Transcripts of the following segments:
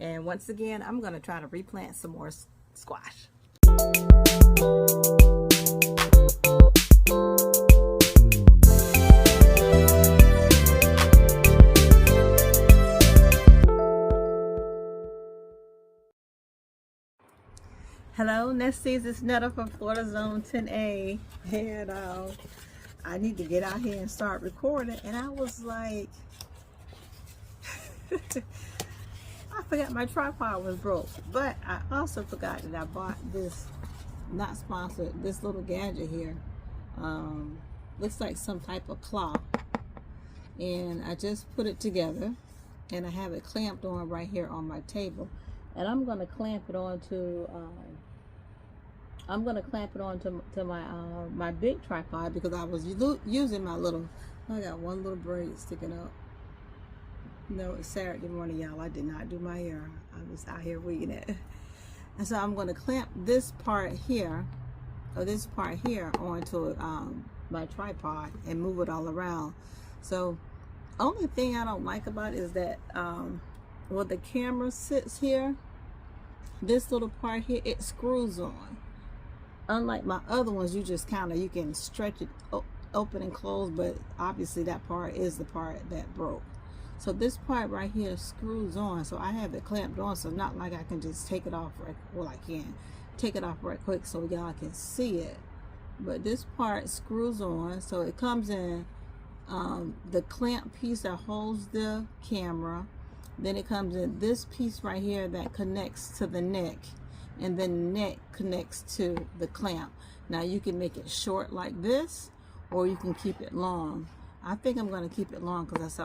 And once again, I'm going to try to replant some more squash. Hello, Nesties, it's Netta from Florida Zone 10A, and I need to get out here and start recording, and I was like, I forgot my tripod was broke, but I also forgot that I bought this, not sponsored, this little gadget here, looks like some type of claw, and I just put it together, and I have it clamped on right here on my table, and I'm going to clamp it onto to my my big tripod, because I was using my little, I got one little braid sticking up. No, it's Saturday morning, y'all. I did not do my hair. I was out here winging it. And so I'm going to clamp this part here, or this part here, onto my tripod and move it all around. So only thing I don't like about it is that where the camera sits here, this little part here, it screws on. Unlike my other ones, you just kind of, you can stretch it open and close, but obviously that part is the part that broke. So this part right here screws on, so I have it clamped on, so not like I can just take it off right, well, I can take it off right quick so y'all can see it, but this part screws on, so it comes in the clamp piece that holds the camera, then it comes in this piece right here that connects to the neck, and then the neck connects to the clamp. Now you can make it short like this, or you can keep it long. I think I'm going to keep it long, because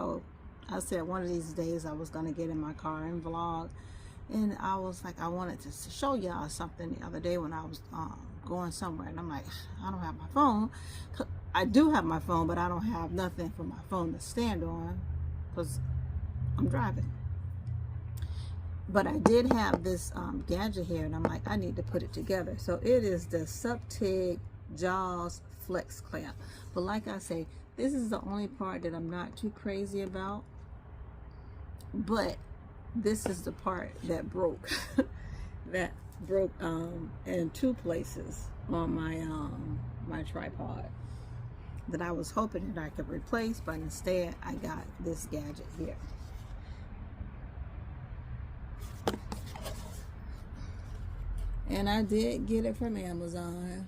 I said one of these days I was going to get in my car and vlog, and I was like, I wanted to show y'all something the other day when I was going somewhere, and I'm like, I don't have my phone. I do have my phone, but I don't have nothing for my phone to stand on because I'm driving. But I did have this gadget here, and I'm like, I need to put it together. So it is the Subtig Jaws Flex Clamp. But like I say, this is the only part that I'm not too crazy about. But this is the part that broke. That broke in two places on my my tripod that I was hoping that I could replace, but instead I got this gadget here. And I did get it from Amazon.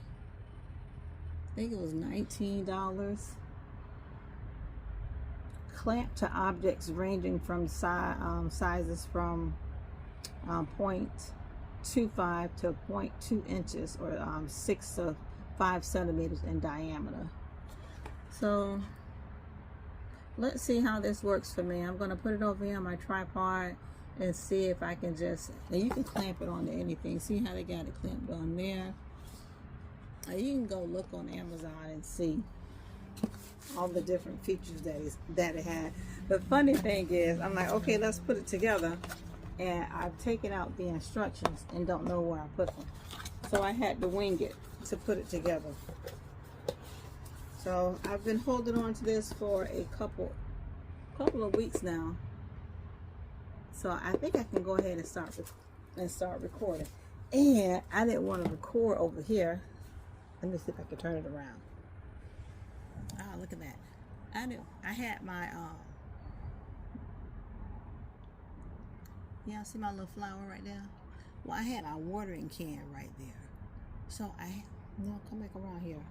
I think it was $19. Clamp to objects ranging from sizes from 0.25 to 0.2 inches, or 6 to 5 centimeters in diameter. So let's see how this works for me. I'm going to put it over here on my tripod and see if I can just, now you can clamp it onto anything. See how they got it clamped on there? You can go look on Amazon and see all the different features that it had. The funny thing is, I'm like, okay, let's put it together, and I've taken out the instructions and don't know where I put them. So I had to wing it to put it together. So I've been holding on to this for a couple of weeks now. So I think I can go ahead and start recording. And I didn't want to record over here. Let me see if I can turn it around. Oh, look at that. I had my y'all see my little flower right there? Well, I had my watering can right there. So no, come back around here.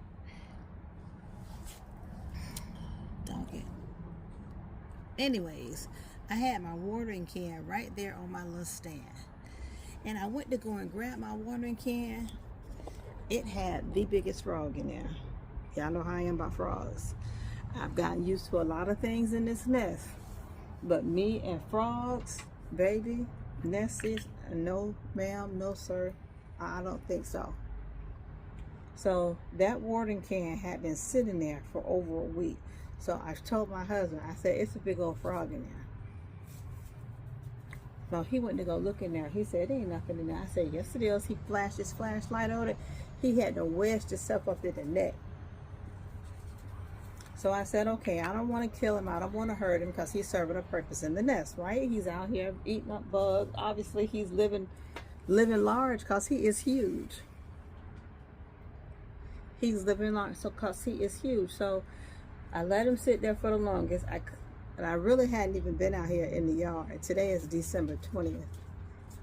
Dog it. Anyways, I had my watering can right there on my little stand, and I went to go and grab my watering can. It had the biggest frog in there. Y'all know how I am about frogs. I've gotten used to a lot of things in this nest, but me and frogs, baby, nesties, no ma'am, no sir, I don't think so. So that watering can had been sitting there for over a week. So I told my husband, I said, it's a big old frog in there. So he went to go look in there. He said, there ain't nothing in there. I said, yes it is. He flashed his flashlight on it. He had to wedge himself up in the neck. So I said, okay, I don't want to kill him. I don't want to hurt him because he's serving a purpose in the nest, right? He's out here eating up bugs. Obviously, he's living large because he is huge. He's living large so because he is huge. So I let him sit there for the longest. And I really hadn't even been out here in the yard. Today is December 20th.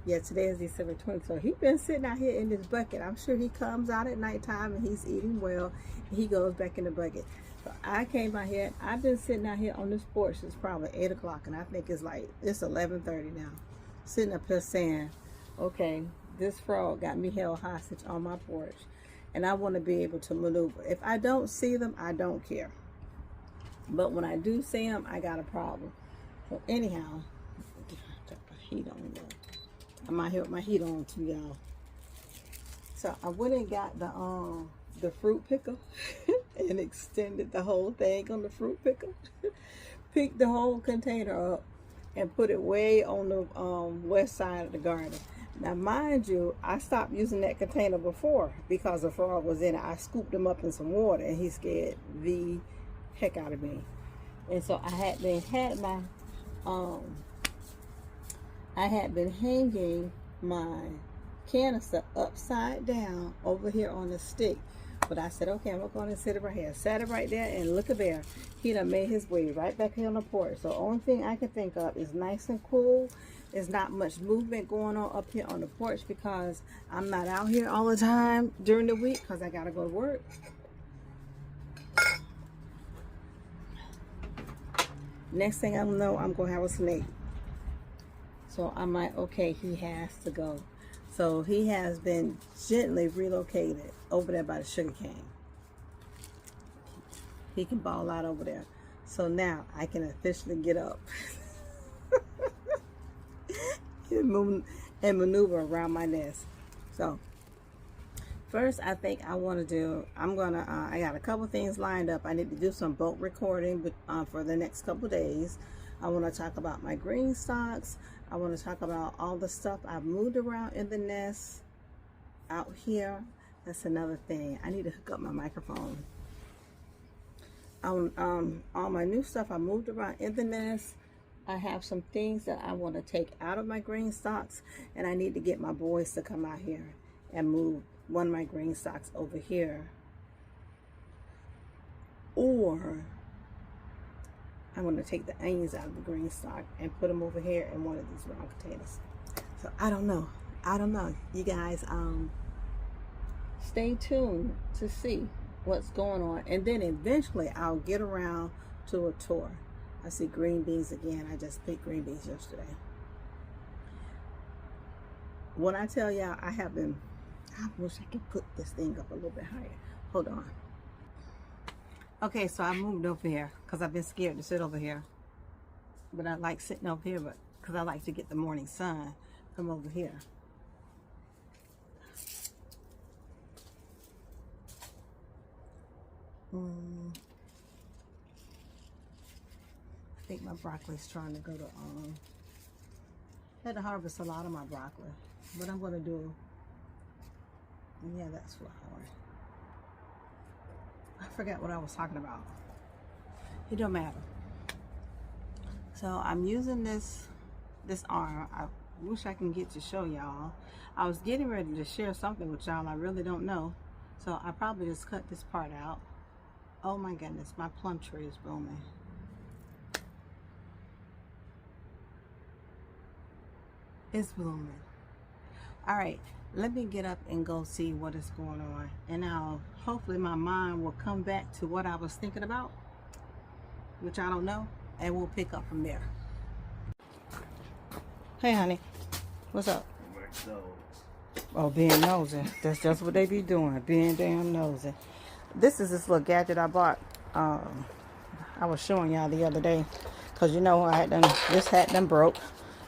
Yeah, today is December 20th. So he's been sitting out here in this bucket. I'm sure he comes out at nighttime and he's eating well. And he goes back in the bucket. So I came out here. I've been sitting out here on this porch since probably 8 o'clock. And I think it's 11:30 now. Sitting up here saying, okay, this frog got me held hostage on my porch. And I want to be able to maneuver. If I don't see them, I don't care. But when I do see them, I got a problem. So anyhow, turn my heat on though. I'm out here with my heat on too, y'all. So I went and got the fruit picker and extended the whole thing on the fruit picker. Picked the whole container up and put it way on the west side of the garden. Now, mind you, I stopped using that container before because the frog was in it. I scooped him up in some water and he scared the heck out of me. And so I had been hanging my canister upside down over here on the stick. But I said, okay, I'm going to sit it right here. Sat it right there, and look at there. He done made his way right back here on the porch. So the only thing I can think of is nice and cool. There's not much movement going on up here on the porch because I'm not out here all the time during the week because I got to go to work. Next thing I know, I'm going to have a snake. So I'm like, okay, he has to go. So he has been gently relocated over there by the sugar cane. He can ball out over there. So now I can officially get up and maneuver around my nest. So first, I think I want to do, I got a couple things lined up. I need to do some bulk recording for the next couple days. I want to talk about my green stalks. I want to talk about all the stuff I've moved around in the nest out here. That's another thing. I need to hook up my microphone. All my new stuff I moved around in the nest. I have some things that I want to take out of my green stalks, and I need to get my boys to come out here and move one of my green stalks over here. Or I'm going to take the onions out of the green stalk and put them over here in one of these round containers. So I don't know. You guys, stay tuned to see what's going on. And then eventually I'll get around to a tour. I see green beans again. I just picked green beans yesterday. When I tell y'all, I wish I could put this thing up a little bit higher. Hold on. Okay, so I moved over here because I've been scared to sit over here. But I like sitting over here because I like to get the morning sun from over here. I think my broccoli's trying to go to, I had to harvest a lot of my broccoli. What I'm going to do, yeah, that's flour. I forgot what I was talking about. It don't matter. So I'm using this arm. I wish I can get to show y'all. I was getting ready to share something with y'all. I really don't know. So I probably just cut this part out. Oh my goodness, my plum tree is blooming. It's blooming. All right, let me get up and go see what is going on. And now hopefully my mind will come back to what I was thinking about, which I don't know, and we'll pick up from there. Hey honey, what's up? Oh, being nosy. That's just what they be doing, being damn nosy. This is this little gadget I bought. I was showing y'all the other day, because you know this hat done broke.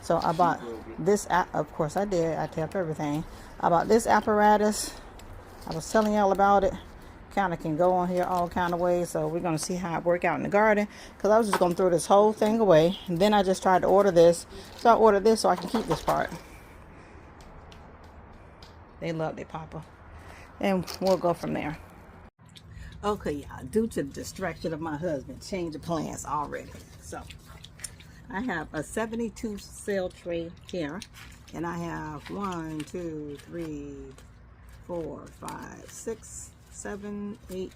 So I bought this, of course I did, I tapped everything. I bought this apparatus. I was telling y'all about it. Kind of can go on here all kind of ways. So we're going to see how it work out in the garden. Because I was just going to throw this whole thing away. And then I just tried to order this. So I ordered this so I can keep this part. They love their papa. And we'll go from there. Okay, y'all, due to the distraction of my husband, change of plans already. So I have a 72 cell tray here, and I have 1, 2, 3, 4, 5, 6, 7, 8,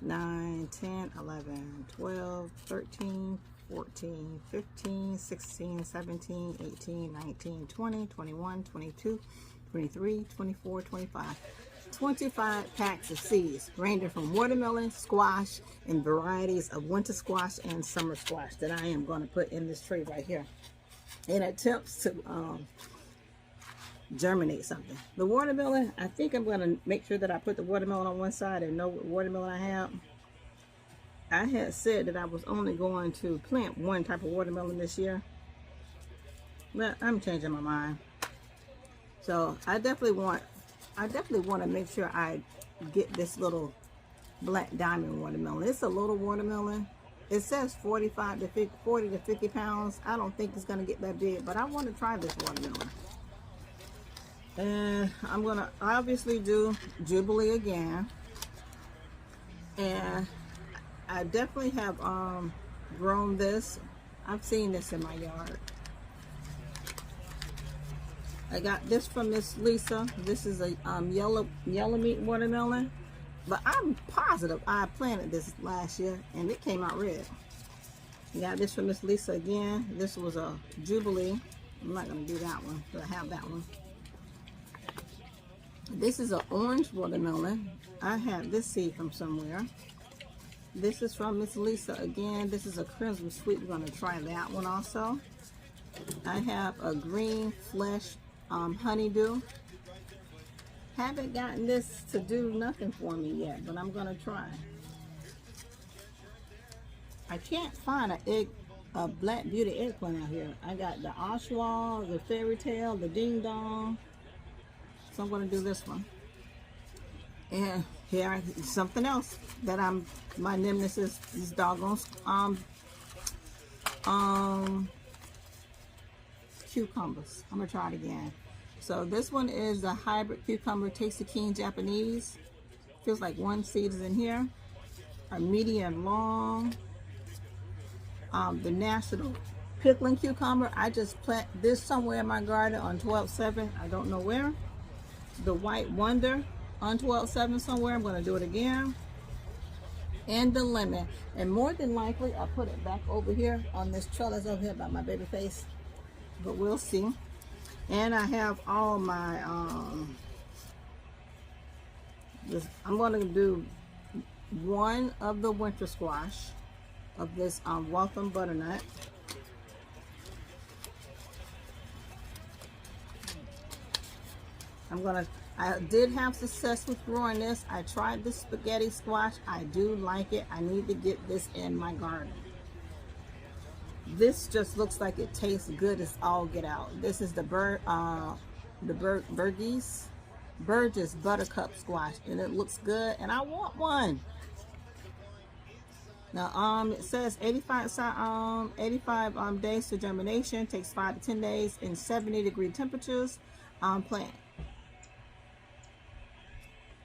9, 10, 11, 12, 13, 14, 15, 16, 17, 18, 19, 20, 21, 22, 23, 24, 25. 25 packs of seeds ranging from watermelon, squash, and varieties of winter squash and summer squash that I am going to put in this tray right here in attempts to germinate something. The watermelon, I think I'm going to make sure that I put the watermelon on one side and know what watermelon I have. I had said that I was only going to plant one type of watermelon this year, but I'm changing my mind. So I definitely want to make sure I get this little black diamond watermelon. It's a little watermelon. It says 40 to 50 pounds. I don't think it's going to get that big, but I want to try this watermelon. And I'm going to obviously do Jubilee again. And I definitely have grown this. I've seen this in my yard. I got this from Miss Lisa. This is a yellow meat watermelon, but I'm positive I planted this last year and it came out red. Got this from Miss Lisa again. This was a Jubilee. I'm not gonna do that one, but I have that one. This is an orange watermelon. I had this seed from somewhere. This is from Miss Lisa again. This is a crimson sweet. We're gonna try that one also. I have a green flesh honeydew. Haven't gotten this to do nothing for me yet, but I'm gonna try. I can't find a Black Beauty eggplant out here. I got the Oswald, the Fairy Tale, the Ding Dong. So I'm gonna do this one. And here something else that my nemesis is doggone cucumbers. I'm gonna try it again. So this one is the hybrid cucumber Tasty King Japanese. Feels like one seed is in here. A medium long. The national pickling cucumber. I just plant this somewhere in my garden on 12/7. I don't know where. The white wonder on 12/7 somewhere. I'm gonna do it again. And the lemon. And more than likely I'll put it back over here on this trellis over here by my baby face. But we'll see. And I have all my I'm going to do one of the winter squash of this Waltham butternut. I did have success with growing this. I tried this spaghetti squash. I do like it. I need to get this in my garden. This just looks like it tastes good as all get out. This is the Burgess buttercup squash, and it looks good, and I want one. Now it says 85 days to germination, takes 5 to 10 days in 70-degree temperatures. Plant.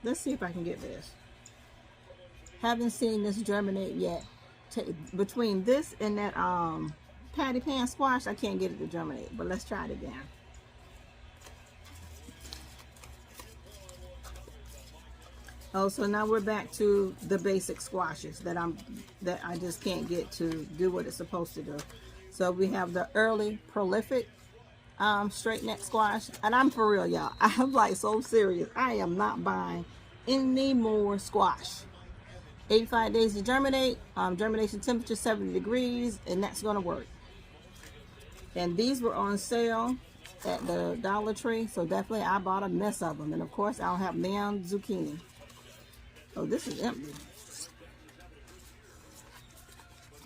Let's see if I can get this. Haven't seen this germinate yet. Between this and that patty pan squash, I can't get it to germinate, but let's try it again. Oh, so now we're back to the basic squashes that I just can't get to do what it's supposed to do. So we have the early prolific straight neck squash, and I'm for real, y'all. I'm like so serious. I am not buying any more squash. 85 days to germinate, germination temperature 70 degrees, and that's going to work. And these were on sale at the Dollar Tree, so definitely I bought a mess of them. And of course I'll have lamb zucchini. Oh, this is empty.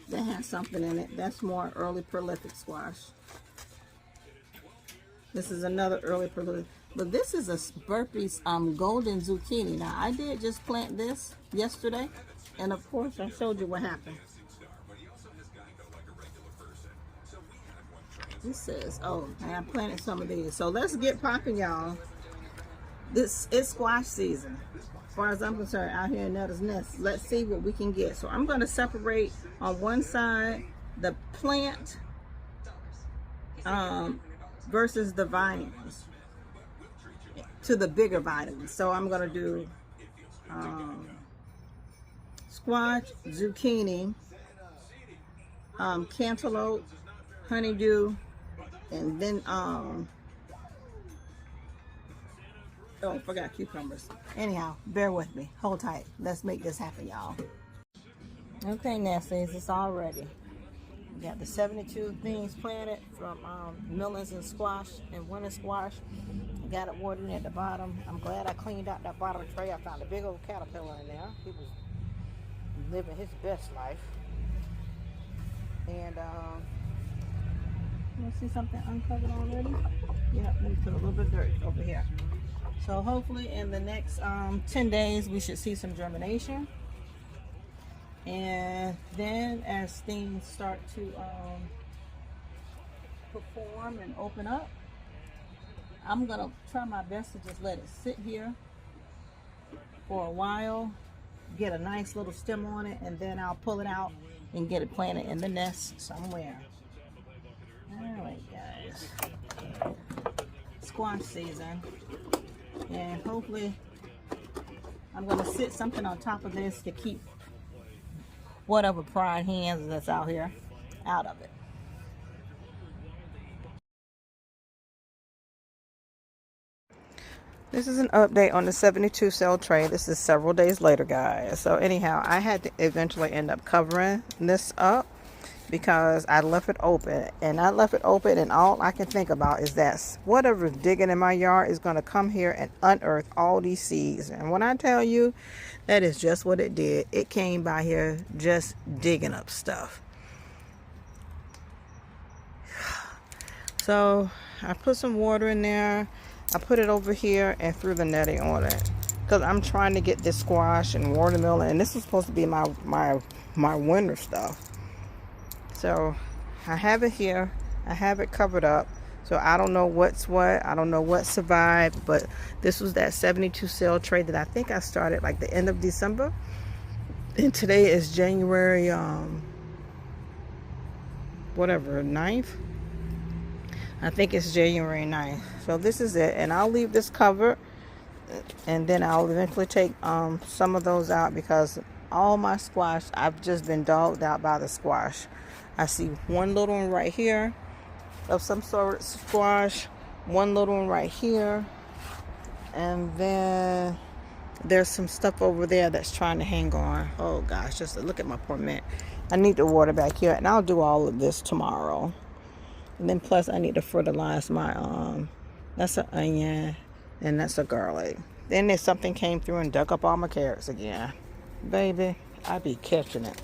That has something in it. That's more early prolific squash. This is another early prolific. But this is a Burpee's golden zucchini. Now, I did just plant this yesterday, and of course, I showed you what happened. This says, oh, and I planted some of these. So let's get popping, y'all. This is squash season, as far as I'm concerned, out here in Netta's Nest. Let's see what we can get. So I'm going to separate on one side the plant versus the vines to the bigger vitamins. So I'm going to do squash, zucchini, cantaloupe, honeydew, and then oh, I forgot cucumbers. Anyhow, bear with me. Hold tight. Let's make this happen, y'all. Okay, Nesties, it's all ready. We got the 72 things planted from melons and squash and winter squash. I got it watered at the bottom. I'm glad I cleaned out that bottom tray. I found a big old caterpillar in there. He was living his best life. And you see something uncovered already? Yeah, let me put a little bit of dirt over here. So hopefully in the next 10 days we should see some germination. And then as things start to perform and open up, I'm gonna try my best to just let it sit here for a while, get a nice little stem on it, and then I'll pull it out and get it planted in the nest somewhere. All right, guys, squash season. And hopefully I'm going to sit something on top of this to keep whatever prying hands that's out here out of it. This is an update on the 72 cell tray. This is several days later, guys. So anyhow, I had to eventually end up covering this up because I left it open, and I left it open, and all I can think about is that whatever's digging in my yard is going to come here and unearth all these seeds. And when I tell you, that is just what it did. It came by here just digging up stuff. So I put some water in there. I put it over here and threw the netting on it because I'm trying to get this squash and watermelon, and this is supposed to be my winter stuff. So I have it here. I have it covered up. So I don't know what's what. I don't know what survived, but this was that 72 cell tray that I think I started like the end of December. And today is January, whatever, 9th. I think it's January 9th. So this is it. And I'll leave this covered. And then I'll eventually take some of those out because all my squash, I've just been dogged out by the squash. I see one little one right here of some sort of squash, one little one right here, and then there's some stuff over there that's trying to hang on. Oh gosh, just look at my poor mint. I need to water back here, and I'll do all of this tomorrow. And then plus I need to fertilize my that's an onion and that's a garlic. Then there's something came through and dug up all my carrots again. Baby, I be catching it.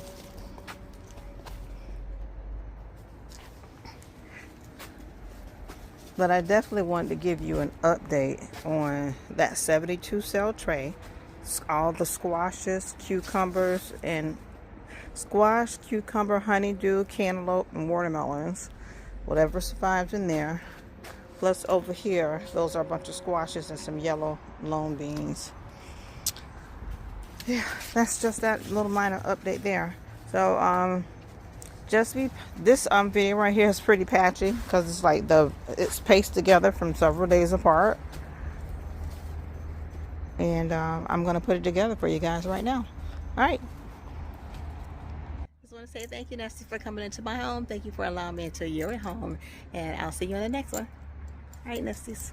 But I definitely wanted to give you an update on that 72 cell tray. All the squashes, cucumbers, and squash, cucumber, honeydew, cantaloupe, and watermelons. Whatever survives in there. Plus over here, those are a bunch of squashes and some yellow long beans. Yeah, that's just that little minor update there. So, this video right here is pretty patchy because it's like it's pasted together from several days apart, and I'm gonna put it together for you guys right now. All right, just want to say thank you, Nesty, for coming into my home. Thank you for allowing me into your home, and I'll see you in the next one. All right, Nesties.